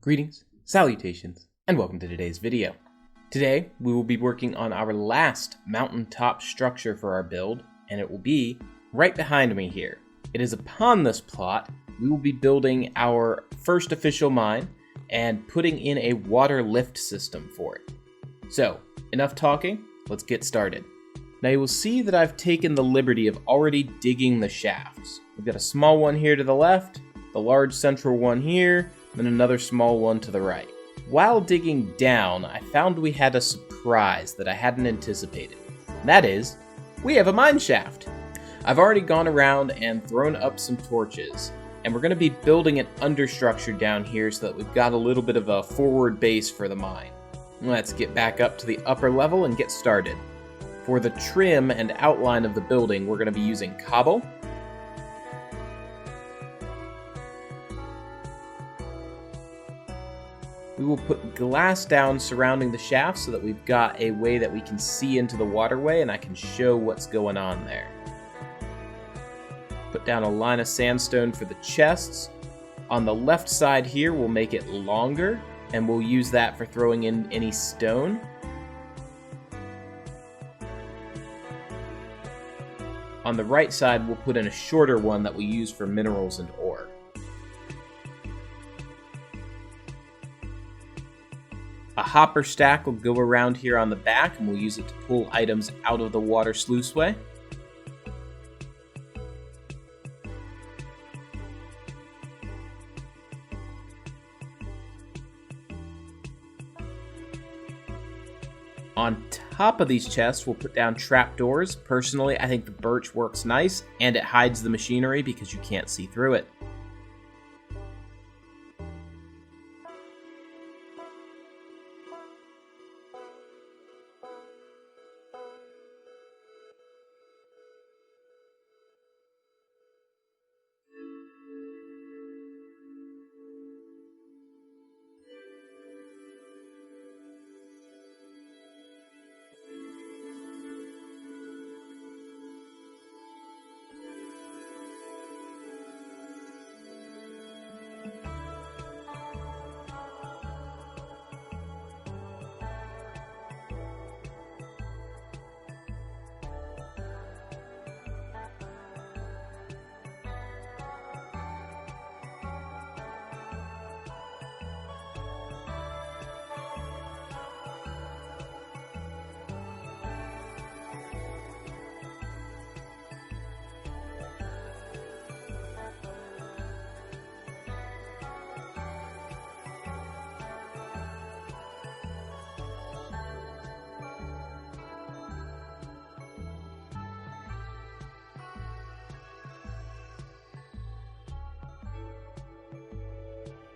Greetings, salutations, and welcome to today's video. Today, we will be working on our last mountaintop structure for our build, and it will be right behind me here. It is upon this plot, we will be building our first official mine and putting in a water lift system for it. So, enough talking, let's get started. Now you will see that I've taken the liberty of already digging the shafts. We've got a small one here to the left, the large central one here, and another small one to the right. While digging down, I found we had a surprise that I hadn't anticipated. That is, we have a mine shaft. I've already gone around and thrown up some torches, and we're going to be building an understructure down here so that we've got a little bit of a forward base for the mine. Let's get back up to the upper level and get started. For the trim and outline of the building, we're going to be using cobble. We will put glass down surrounding the shaft so that we've got a way that we can see into the waterway and I can show what's going on there. Put down a line of sandstone for the chests. On the left side here, we'll make it longer, and we'll use that for throwing in any stone. On the right side, we'll put in a shorter one that we use for minerals and ore. A hopper stack will go around here on the back, and we'll use it to pull items out of the water sluiceway. On top of these chests, we'll put down trapdoors. Personally, I think the birch works nice, and it hides the machinery because you can't see through it.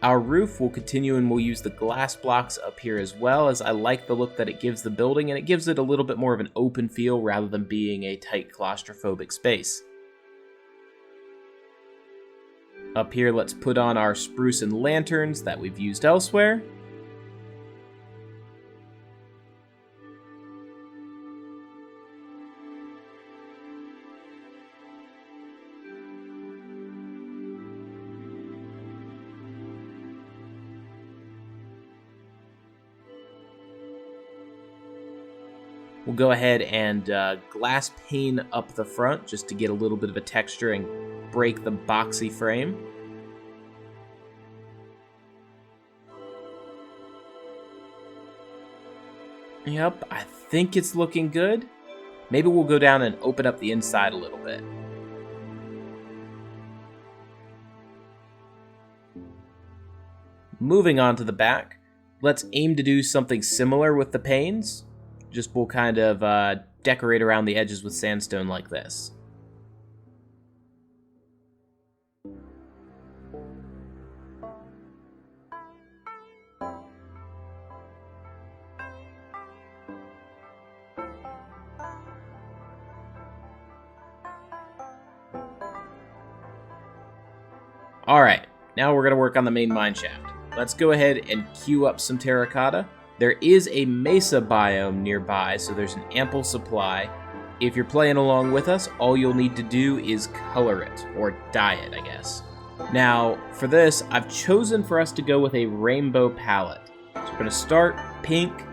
Our roof will continue, and we'll use the glass blocks up here as well, as I like the look that it gives the building, and it gives it a little bit more of an open feel rather than being a tight claustrophobic space. Up here, let's put on our spruce and lanterns that we've used elsewhere. We'll go ahead and glass pane up the front just to get a little bit of a texture and break the boxy frame. Yep, I think it's looking good. Maybe we'll go down and open up the inside a little bit. Moving on to the back, let's aim to do something similar with the panes. Just we'll kind of decorate around the edges with sandstone like this. Alright, now we're going to work on the main mine shaft. Let's go ahead and queue up some terracotta. There is a mesa biome nearby, so there's an ample supply. If you're playing along with us, all you'll need to do is color it, or dye it, I guess. Now, for this, I've chosen for us to go with a rainbow palette. So we're going to start pink,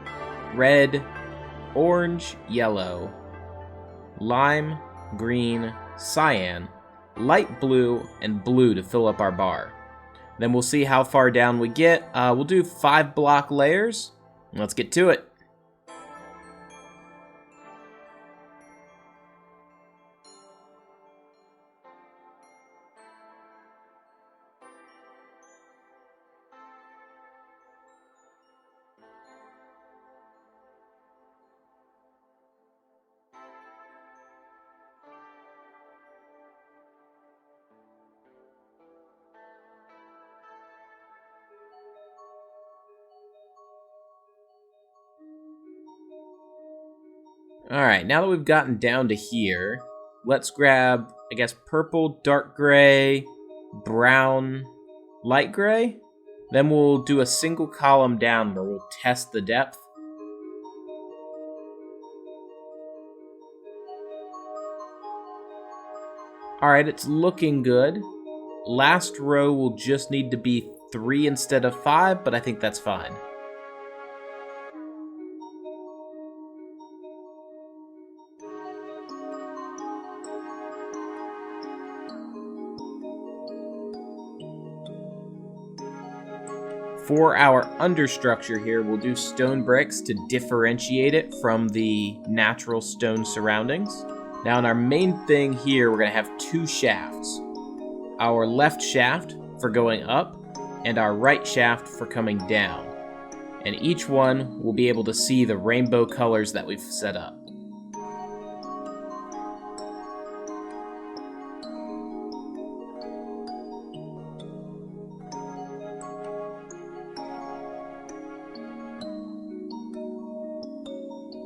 red, orange, yellow, lime, green, cyan, light blue, and blue to fill up our bar. Then we'll see how far down we get. We'll do 5 block layers. Let's get to it. Alright, now that we've gotten down to here, let's grab, I guess, purple, dark gray, brown, light gray. Then we'll do a single column down where we'll test the depth. Alright, it's looking good. Last row will just need to be 3 instead of 5, but I think that's fine. For our understructure here, we'll do stone bricks to differentiate it from the natural stone surroundings. Now in our main thing here, we're going to have 2 shafts. Our left shaft for going up, and our right shaft for coming down. And each one will be able to see the rainbow colors that we've set up.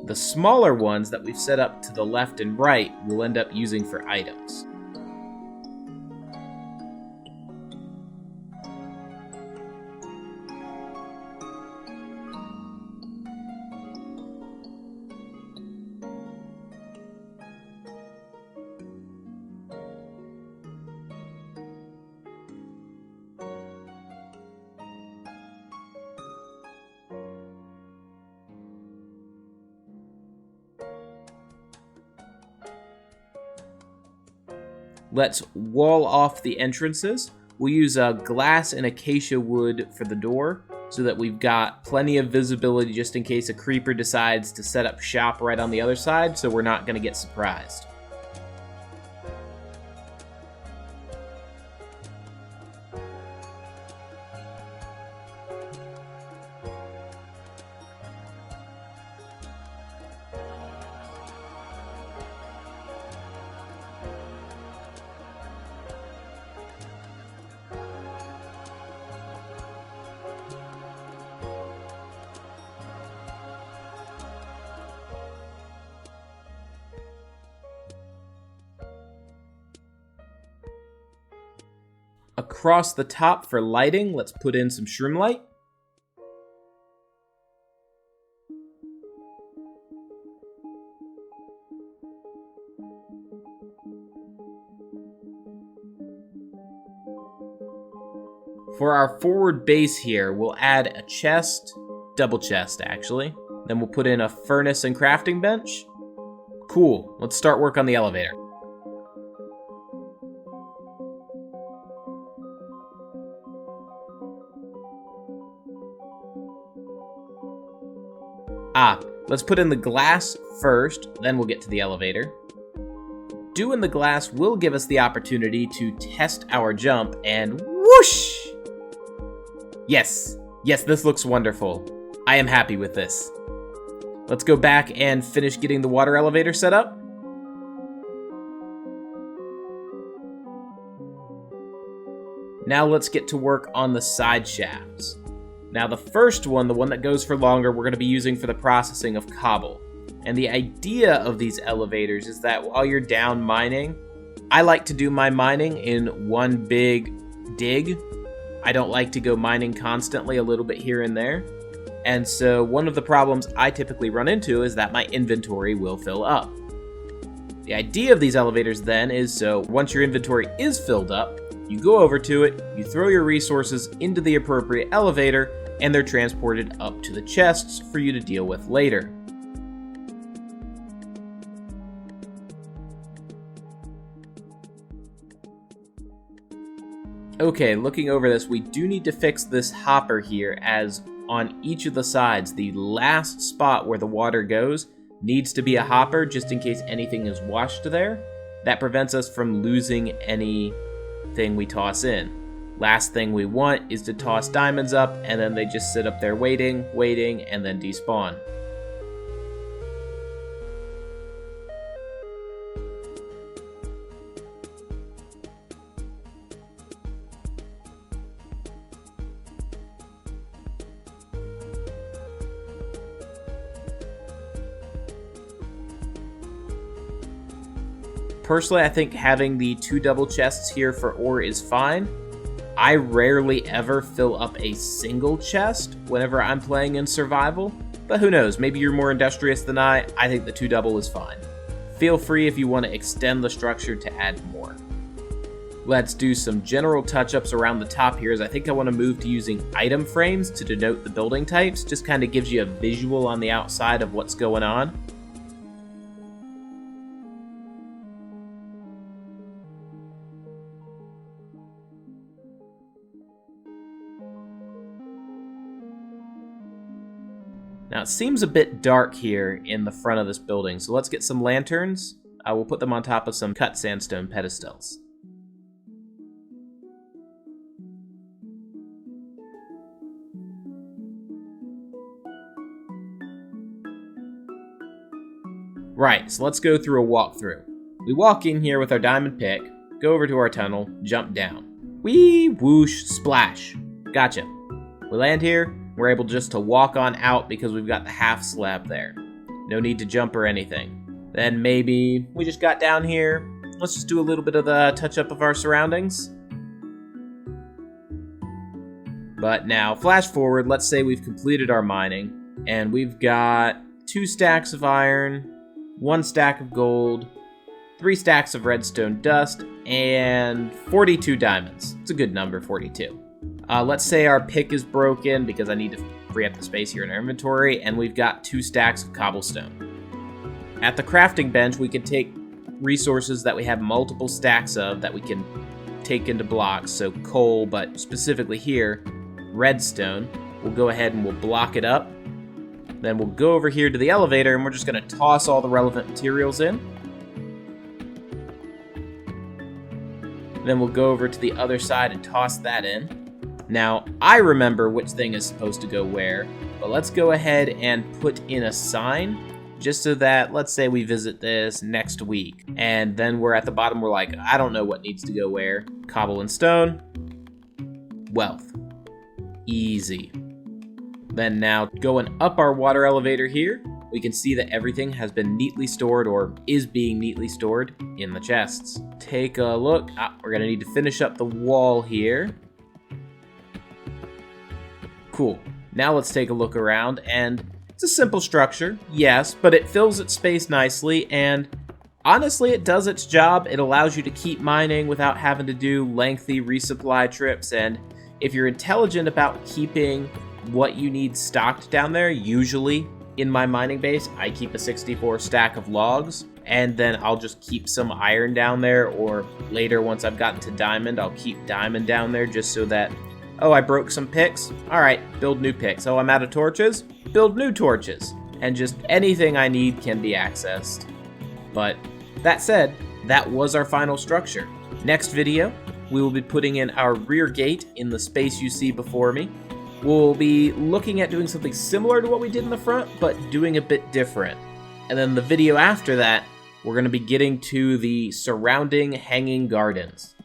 The smaller ones that we've set up to the left and right we'll end up using for items. Let's wall off the entrances. We'll use glass and acacia wood for the door so that we've got plenty of visibility just in case a creeper decides to set up shop right on the other side, so we're not going to get surprised. Across the top for lighting, let's put in some shroom light. For our forward base here, we'll add a chest, double chest actually. Then we'll put in a furnace and crafting bench. Cool, let's start work on the elevator. Let's put in the glass first, then we'll get to the elevator. Doing the glass will give us the opportunity to test our jump, and whoosh! Yes, this looks wonderful. I am happy with this. Let's go back and finish getting the water elevator set up. Now let's get to work on the side shafts. Now the first one, the one that goes for longer, we're going to be using for the processing of cobble. And the idea of these elevators is that while you're down mining, I like to do my mining in one big dig. I don't like to go mining constantly, a little bit here and there. And so one of the problems I typically run into is that my inventory will fill up. The idea of these elevators then is so once your inventory is filled up, You go over to it, you throw your resources into the appropriate elevator, and they're transported up to the chests for you to deal with later. Okay, looking over this, we do need to fix this hopper here, as on each of the sides, the last spot where the water goes needs to be a hopper just in case anything is washed there. That prevents us from losing anything we toss in. Last thing we want is to toss diamonds up and then they just sit up there waiting, and then despawn. Personally, I think having the 2 double chests here for ore is fine. I rarely ever fill up a single chest whenever I'm playing in survival, but who knows, maybe you're more industrious than I think the 2 double is fine. Feel free if you want to extend the structure to add more. Let's do some general touch-ups around the top here, as I think I want to move to using item frames to denote the building types. Just kind of gives you a visual on the outside of what's going on. Now it seems a bit dark here in the front of this building, so let's get some lanterns. I will put them on top of some cut sandstone pedestals. Right, so let's go through a walkthrough. We walk in here with our diamond pick, go over to our tunnel, jump down. Whee, whoosh, splash. Gotcha. We land here. We're able just to walk on out because we've got the half slab there. No need to jump or anything. Then maybe we just got down here. Let's just do a little bit of the touch-up of our surroundings. But now, flash forward, let's say we've completed our mining, and we've got 2 stacks of iron, 1 stack of gold, 3 stacks of redstone dust, and 42 diamonds. It's a good number, 42. Let's say our pick is broken because I need to free up the space here in our inventory, and we've got 2 stacks of cobblestone. At the crafting bench, we can take resources that we have multiple stacks of that we can take into blocks, so coal, but specifically here, redstone. We'll go ahead and we'll block it up. Then we'll go over here to the elevator, and we're just going to toss all the relevant materials in. Then we'll go over to the other side and toss that in. Now, I remember which thing is supposed to go where, but let's go ahead and put in a sign, just so that, let's say we visit this next week, and then we're at the bottom, we're like, I don't know what needs to go where. Cobble and stone, wealth, easy. Then now, going up our water elevator here, we can see that everything has been neatly stored, or is being neatly stored, in the chests. Take a look. We're gonna need to finish up the wall here. Cool. Now let's take a look around, and it's a simple structure, yes, but it fills its space nicely, and honestly, it does its job. It allows you to keep mining without having to do lengthy resupply trips, and if you're intelligent about keeping what you need stocked down there, usually in my mining base, I keep a 64 stack of logs, and then I'll just keep some iron down there, or later once I've gotten to diamond, I'll keep diamond down there just so that, oh, I broke some picks? Alright, build new picks. Oh, I'm out of torches? Build new torches. And just anything I need can be accessed. But that said, that was our final structure. Next video, we will be putting in our rear gate in the space you see before me. We'll be looking at doing something similar to what we did in the front, but doing a bit different. And then the video after that, we're going to be getting to the surrounding hanging gardens.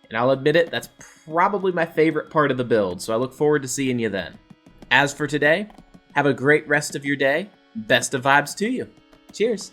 And I'll admit it, that's probably my favorite part of the build, so I look forward to seeing you then. As for today, have a great rest of your day. Best of vibes to you. Cheers.